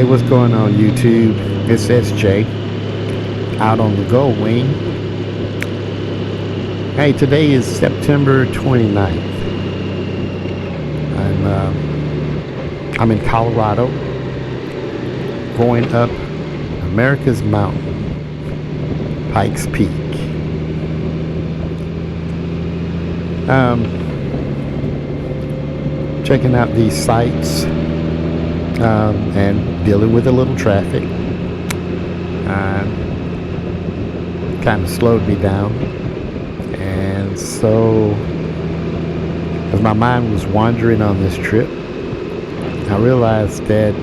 What's going on YouTube? It's SJ out on the Goldwing. Hey, today is September 29th. I'm in Colorado, going up America's Mountain, Pikes Peak. Checking out these sites and dealing with a little traffic. Kind of slowed me down, and so as my mind was wandering on this trip, I realized that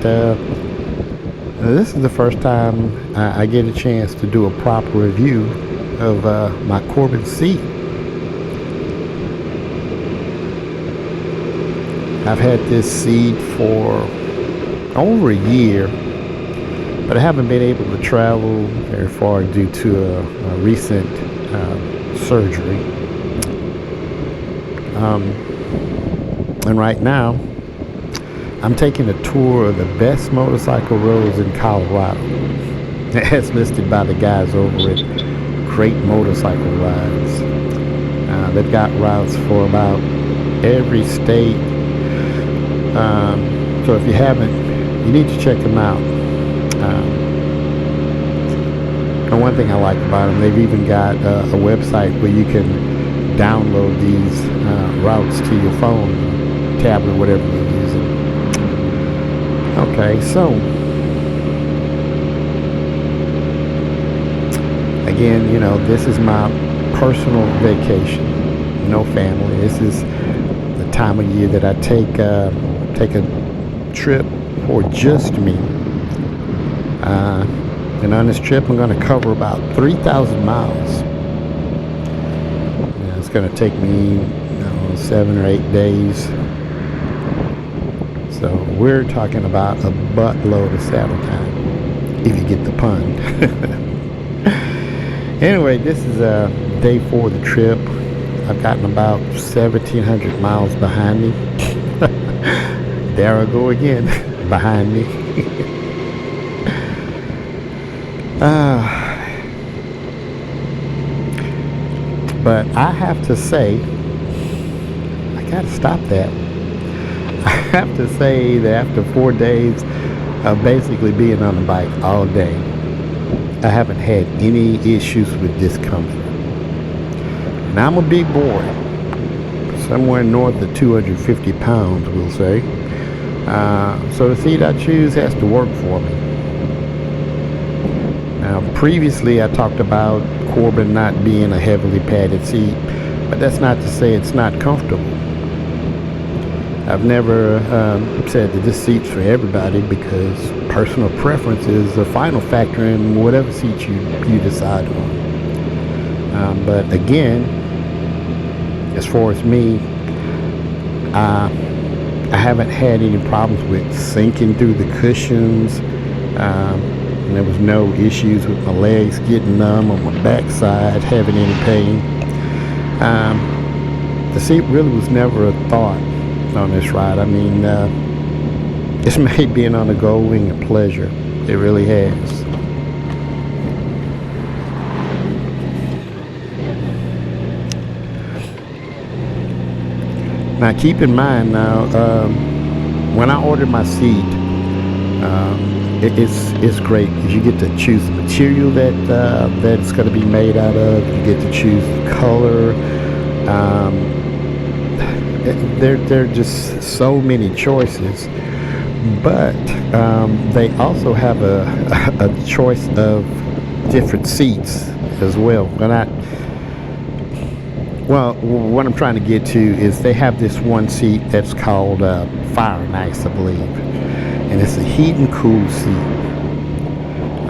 this is the first time I get a chance to do a proper review of my Corbin seat. I've had this seat for over a year, but I haven't been able to travel very far due to a recent surgery. And right now, I'm taking a tour of the best motorcycle roads in Colorado, as listed by the guys over at Great Motorcycle Rides. They've got routes for about every state. So if you haven't, you need to check them out. And one thing I like about them, they've even got a website where you can download these routes to your phone, tablet, whatever you're using. Okay, so again, you know, this is my personal vacation. No family. This is the time of year that I take a trip for just me. And on this trip, I'm going to cover about 3,000 miles. It's going to take me 7 or 8 days. So we're talking about a buttload of saddle time, if you get the pun. Anyway, this is day 4 of the trip. I've gotten about 1,700 miles behind me. There I go again, behind me. But I have to say, I gotta stop that. I have to say that after 4 days of basically being on the bike all day, I haven't had any issues with discomfort. And I'm a big boy, somewhere north of 250 pounds, we'll say. So the seat I choose has to work for me. Now, previously I talked about Corbin not being a heavily padded seat, but that's not to say it's not comfortable. I've never said that this seat's for everybody, because personal preference is the final factor in whatever seat you decide on. But again, as far as me, I haven't had any problems with sinking through the cushions. And there was no issues with my legs getting numb or my backside having any pain. The seat really was never a thought on this ride. I mean, it's made being on the Goldwing a pleasure. It really has. Now keep in mind now, when I ordered my seat, it's great because you get to choose the material that it's going to be made out of. You get to choose the color. There are just so many choices, but they also have a choice of different seats as well. Well, what I'm trying to get to is they have this one seat that's called Fire and Ice, I believe, and it's a heat and cool seat.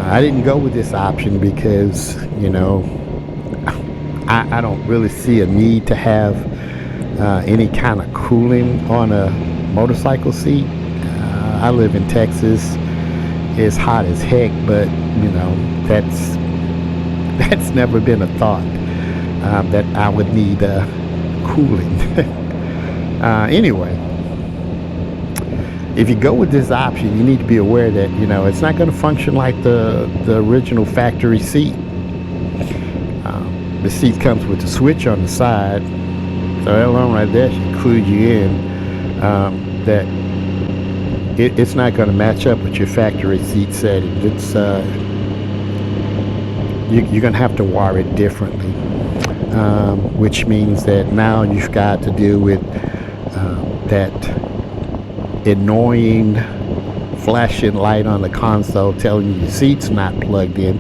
I didn't go with this option because, you know, I don't really see a need to have any kind of cooling on a motorcycle seat. I live in Texas. It's hot as heck, but you know, that's never been a thought that I would need cooling. Anyway, if you go with this option, you need to be aware that, you know, it's not going to function like the original factory seat. The seat comes with a switch on the side, so that alone right there should clue you in that it's not going to match up with your factory seat setting. It's you're going to have to wire it differently, which means that now you've got to deal with that annoying flashing light on the console telling you your seat's not plugged in.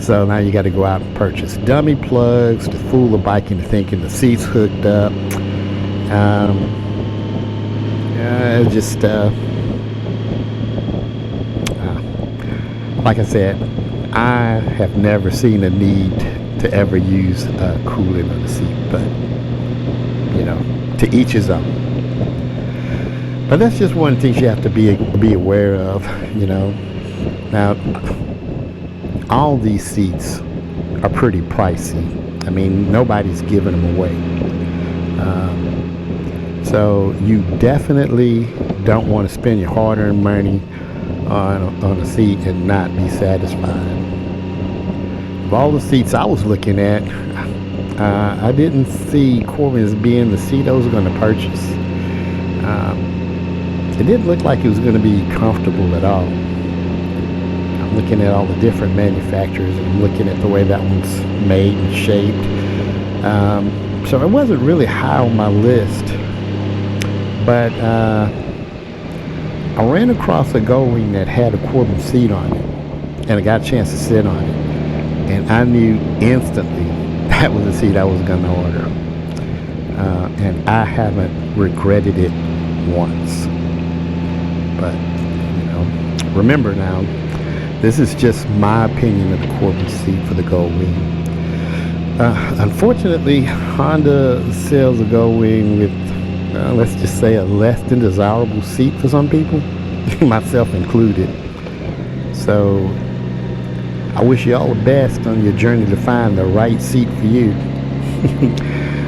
So now you got to go out and purchase dummy plugs to fool the bike into thinking the seat's hooked up. Like I said, I have never seen a need to ever use coolant on the seat, but you know, to each his own. But that's just one of the things you have to be aware of, you know. Now, all these seats are pretty pricey. I mean, nobody's giving them away. So you definitely don't want to spend your hard-earned money on a seat and not be satisfied. Of all the seats I was looking at, I didn't see Corbin as being the seat I was going to purchase. It didn't look like it was going to be comfortable at all. I'm looking at all the different manufacturers, and I'm looking at the way that one's made and shaped. So it wasn't really high on my list. But I ran across a Goldwing that had a Corbin seat on it, and I got a chance to sit on it. And I knew instantly that was the seat I was going to order. And I haven't regretted it once. But, you know, remember now, this is just my opinion of the Corbin seat for the Goldwing. Unfortunately, Honda sells a Goldwing with, let's just say, a less than desirable seat for some people, myself included. So, I wish you all the best on your journey to find the right seat for you.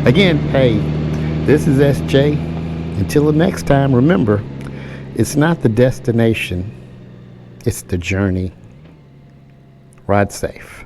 Again, hey, this is SJ. Until the next time, remember, it's not the destination, it's the journey. Ride safe.